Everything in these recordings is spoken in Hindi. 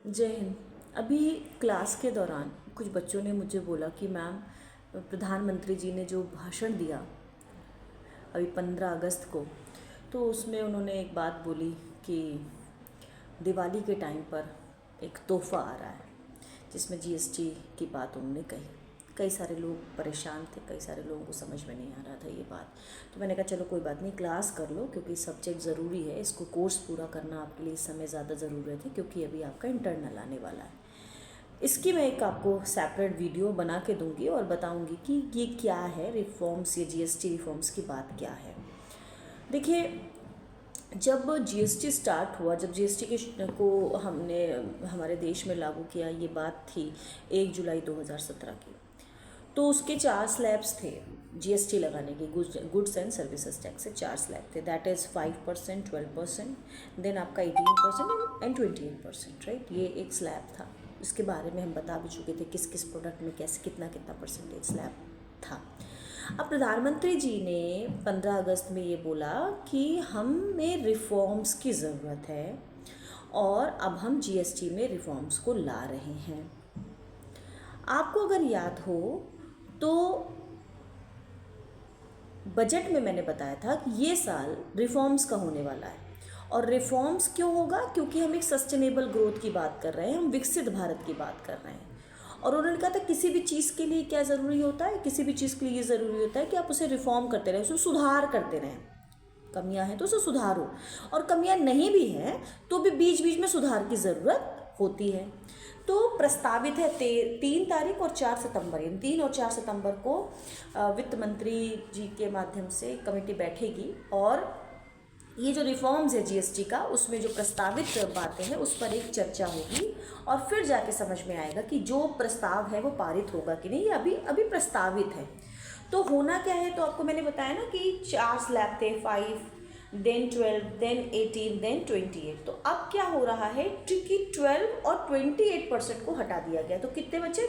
जय हिंद। अभी क्लास के दौरान कुछ बच्चों ने मुझे बोला कि मैम, प्रधानमंत्री जी ने जो भाषण दिया अभी 15 अगस्त को, तो उसमें उन्होंने एक बात बोली कि दिवाली के टाइम पर एक तोहफ़ा आ रहा है जिसमें जीएसटी की बात उन्होंने कही। कई सारे लोग परेशान थे, कई सारे लोगों को समझ में नहीं आ रहा था ये बात। तो मैंने कहा चलो कोई बात नहीं, क्लास कर लो क्योंकि सब्जेक्ट ज़रूरी है, इसको कोर्स पूरा करना आपके लिए इस समय ज़्यादा ज़रूरत है क्योंकि अभी आपका इंटरनल आने वाला है। इसकी मैं एक आपको सेपरेट वीडियो बना के दूंगी और बताऊंगी कि ये क्या है रिफॉर्म्स, ये जीएसटी रिफॉर्म्स की बात क्या है। देखिए, जब जीएसटी स्टार्ट हुआ, जब जीएसटी को हमने हमारे देश में लागू किया, ये बात थी 1 जुलाई 2017 की। तो उसके 4 स्लैब्स थे जीएसटी लगाने के, गुड्स एंड सर्विसेज टैक्स से 4 स्लैब थे। दैट इज़ 5%, 12%, देन आपका 18% एंड 28%, राइट। ये एक स्लैब था। इसके बारे में हम बता भी चुके थे किस किस प्रोडक्ट में कैसे कितना कितना परसेंटेज स्लैब था। अब प्रधानमंत्री जी ने 15 अगस्त में ये बोला कि हमें रिफॉर्म्स की ज़रूरत है और अब हम जीएसटी में रिफॉर्म्स को ला रहे हैं। आपको अगर याद हो तो बजट में मैंने बताया था कि ये साल रिफॉर्म्स का होने वाला है। और रिफॉर्म्स क्यों होगा? क्योंकि हम एक सस्टेनेबल ग्रोथ की बात कर रहे हैं, हम विकसित भारत की बात कर रहे हैं। और उन्होंने कहा था किसी भी चीज़ के लिए क्या ज़रूरी होता है, किसी भी चीज़ के लिए ये ज़रूरी होता है कि आप उसे रिफॉर्म करते रहें, उसमें सुधार करते रहें। कमियां हैं तो उसे सुधारो, और कमियां नहीं भी हैं तो भी बीच बीच में सुधार की ज़रूरत होती है। तो प्रस्तावित है 3 तारीख और 4 सितंबर, इन 3 और 4 सितंबर को वित्त मंत्री जी के माध्यम से कमेटी बैठेगी और ये जो रिफॉर्म्स है जीएसटी का, उसमें जो प्रस्तावित बातें हैं उस पर एक चर्चा होगी और फिर जाके समझ में आएगा कि जो प्रस्ताव है वो पारित होगा कि नहीं। ये अभी अभी प्रस्तावित है। तो होना क्या है, तो आपको मैंने बताया ना कि 4 स्लैब थे, 5, देन 12, देन 18, देन 28। तो अब क्या हो रहा है कि 12 और 28% को हटा दिया गया। तो कितने बचे?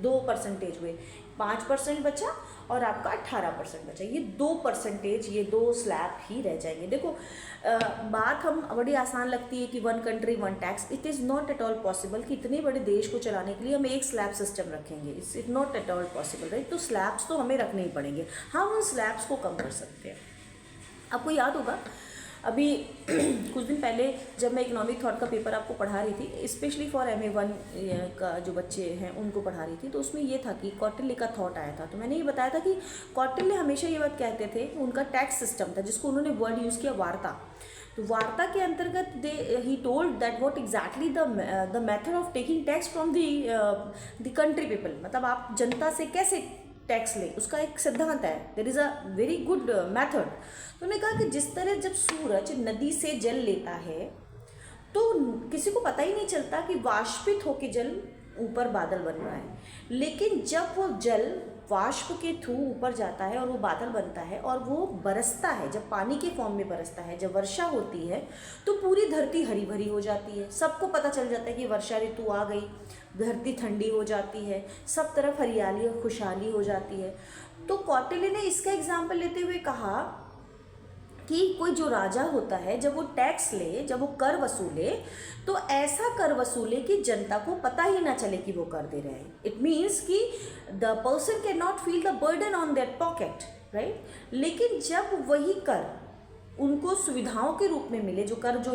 2 परसेंटेज हुए, 5% बचा और आपका 18% बचा। ये 2%, ये 2 स्लैब ही रह जाएंगे। देखो, बात हम बड़ी आसान लगती है कि 1 country 1 tax. It is not at all possible कि इतने बड़े देश को चलाने के लिए हम एक स्लैब सिस्टम रखेंगे। It's not at all possible, right. तो स्लैब्स तो हमें रखने ही पड़ेंगे। हम उन स्लैब्स को कम कर सकते हैं। आपको याद होगा अभी कुछ दिन पहले जब मैं इकोनॉमिक थॉट का पेपर आपको पढ़ा रही थी, स्पेशली फॉर MA1 का जो बच्चे हैं उनको पढ़ा रही थी, तो उसमें ये था कि कौटिल्य का थॉट आया था। तो मैंने ये बताया था कि कौटिल्य हमेशा ये बात कहते थे कि उनका टैक्स सिस्टम था जिसको उन्होंने वर्ड यूज़ किया वार्ता। तो वार्ता के अंतर्गत he told that what exactly the method of taking tax from the country people, मतलब आप जनता से कैसे टैक्स ले, उसका एक सिद्धांत है। There is a very good method. तो उन्होंने कहा कि जिस तरह जब सूरज नदी से जल लेता है तो किसी को पता ही नहीं चलता कि वाष्पित होकर जल ऊपर बादल बन रहा है, लेकिन जब वो जल वाष्प के थ्रू ऊपर जाता है और वो बादल बनता है और वो बरसता है, जब पानी के फॉर्म में बरसता है, जब वर्षा होती है तो पूरी धरती हरी भरी हो जाती है। सबको पता चल जाता है कि वर्षा ऋतु आ गई, धरती ठंडी हो जाती है, सब तरफ हरियाली और खुशहाली हो जाती है। तो कौटिल्य ने इसका एग्जाम्पल लेते हुए कहा कि कोई जो राजा होता है जब वो टैक्स ले, जब वो कर वसूले, तो ऐसा कर वसूले कि जनता को पता ही ना चले कि वो कर दे रहे हैं। इट मीन्स कि the person can not feel the burden on their pocket, right. लेकिन जब वही कर उनको सुविधाओं के रूप में मिले, जो कर जो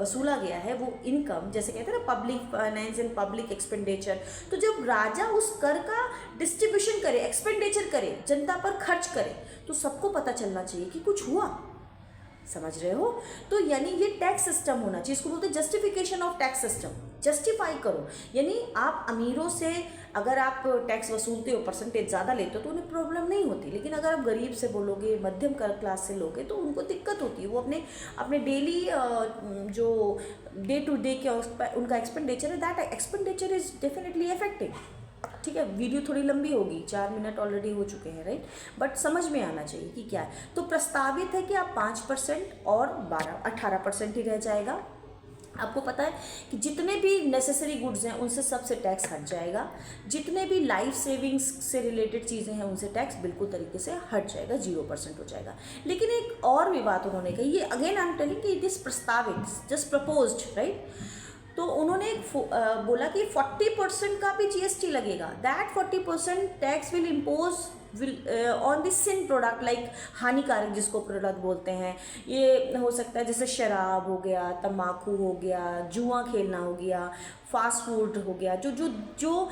वसूला गया है वो इनकम, जैसे कहते हैं ना public finance and public expenditure, तो जब राजा उस कर का डिस्ट्रीब्यूशन करे, एक्सपेंडिचर करे, जनता पर खर्च करे, तो सबको पता चलना चाहिए कि कुछ हुआ। समझ रहे हो? तो यानी ये टैक्स सिस्टम होना चाहिए, इसको बोलते हैं justification of tax system. Justify करो, यानी आप अमीरों से अगर आप टैक्स वसूलते हो, परसेंटेज ज़्यादा लेते हो तो उन्हें प्रॉब्लम नहीं होती, लेकिन अगर आप गरीब से बोलोगे, मध्यम क्लास से लोगे तो उनको दिक्कत होती है। वो अपने डेली जो डे टू डे के उनका एक्सपेंडिचर है, that expenditure is definitely affecting. ठीक है, वीडियो थोड़ी लंबी होगी, 4 मिनट ऑलरेडी हो चुके हैं, राइट, बट समझ में आना चाहिए कि क्या है। तो प्रस्तावित है कि आप 5% और 18% ही रह जाएगा। आपको पता है कि जितने भी नेसेसरी गुड्स हैं उनसे सबसे टैक्स हट जाएगा, जितने भी लाइफ सेविंग्स से रिलेटेड चीज़ें हैं उनसे टैक्स बिल्कुल तरीके से हट जाएगा, 0% हो जाएगा। लेकिन एक और भी बात उन्होंने कही, ये अगेन आई एम टेलिंग कि इट इज़ प्रस्तावित, जस्ट प्रपोज्ड, राइट। तो उन्होंने एक बोला कि 40% का भी जीएसटी लगेगा, that 40% tax will impose on the sin product, like हानिकारक जिसको प्रोडक्ट बोलते हैं। ये हो सकता है जैसे शराब हो गया, तम्बाकू हो गया, जुआ खेलना हो गया, फास्ट फूड हो गया, जो जो जो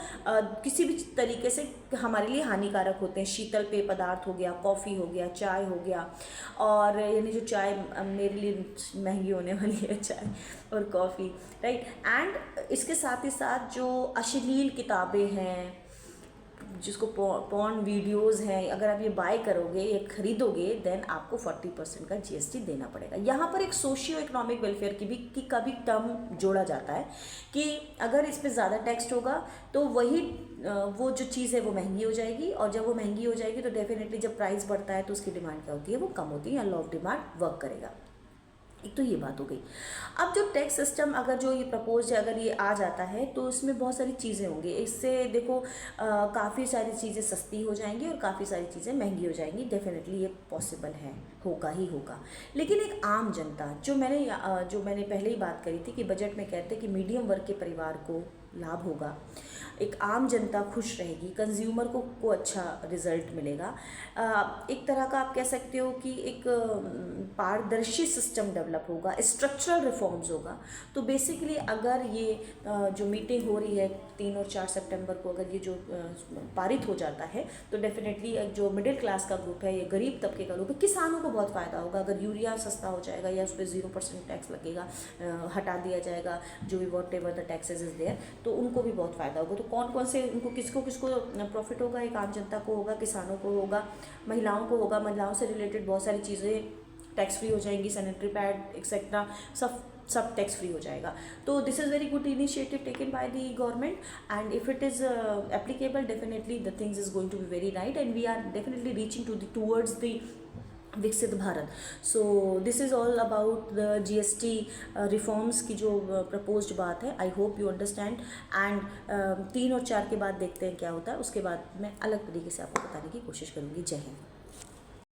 किसी भी तरीके से हमारे लिए हानिकारक होते हैं। शीतल पेय पदार्थ हो गया, कॉफ़ी हो गया, चाय हो गया, और यानी जो चाय मेरे लिए महंगी होने वाली है, चाय और कॉफ़ी, राइट। एंड इसके साथ ही साथ जो अश्लील किताबें हैं, जिसको पॉर्न वीडियोस हैं, अगर आप ये बाय करोगे, ये खरीदोगे, देन आपको 40% का जीएसटी देना पड़ेगा। यहाँ पर एक सोशियो इकोनॉमिक वेलफेयर का भी टर्म जोड़ा जाता है कि अगर इस पर ज़्यादा टैक्स होगा तो वही वो जो चीज़ है वो महंगी हो जाएगी, और जब वो महंगी हो जाएगी तो डेफिनेटली जब प्राइस बढ़ता है तो उसकी डिमांड क्या होती है, वो कम होती है, या लॉ ऑफ डिमांड वर्क करेगा। एक तो ये बात हो गई। अब जो टैक्स सिस्टम अगर जो ये प्रपोज है, अगर ये आ जाता है तो इसमें बहुत सारी चीज़ें होंगी। इससे देखो काफ़ी सारी चीज़ें सस्ती हो जाएंगी और काफ़ी सारी चीज़ें महंगी हो जाएंगी। डेफिनेटली ये पॉसिबल है, होगा ही होगा। लेकिन एक आम जनता, जो मैंने पहले ही बात करी थी कि बजट में कहते हैं कि मीडियम वर्ग के परिवार को लाभ होगा, एक आम जनता खुश रहेगी, कंज्यूमर को अच्छा रिजल्ट मिलेगा। एक तरह का आप कह सकते हो कि एक पारदर्शी सिस्टम डेवलप होगा, स्ट्रक्चरल रिफॉर्म्स होगा। तो बेसिकली अगर ये जो मीटिंग हो रही है 3 और 4 सितंबर को, अगर ये जो पारित हो जाता है तो डेफिनेटली जो मिडिल क्लास का ग्रुप है, ये गरीब तबके का ग्रुप है, किसानों को बहुत फ़ायदा होगा। अगर यूरिया सस्ता हो जाएगा या उस पर 0% टैक्स लगेगा, हटा दिया जाएगा जो भी whatever the taxes is there, तो उनको भी बहुत फ़ायदा होगा। तो कौन कौन से उनको किसको प्रॉफिट होगा? एक आम जनता को होगा, किसानों को होगा, महिलाओं को होगा। महिलाओं से रिलेटेड बहुत सारी चीज़ें टैक्स फ्री हो जाएंगी, सैनिटरी पैड एक्सेट्रा सब टैक्स फ्री हो जाएगा। तो this is very good initiative taken by the government, and if it is applicable, definitely the things is going to be very right, and we are definitely reaching towards the विकसित Bharat. So this is all about the GST reforms की जो प्रपोज्ड बात है। I hope you understand, and 3 और 4 के बाद देखते हैं क्या होता है। उसके बाद मैं अलग तरीके से आपको बताने की कोशिश करूँगी। जय हिंद।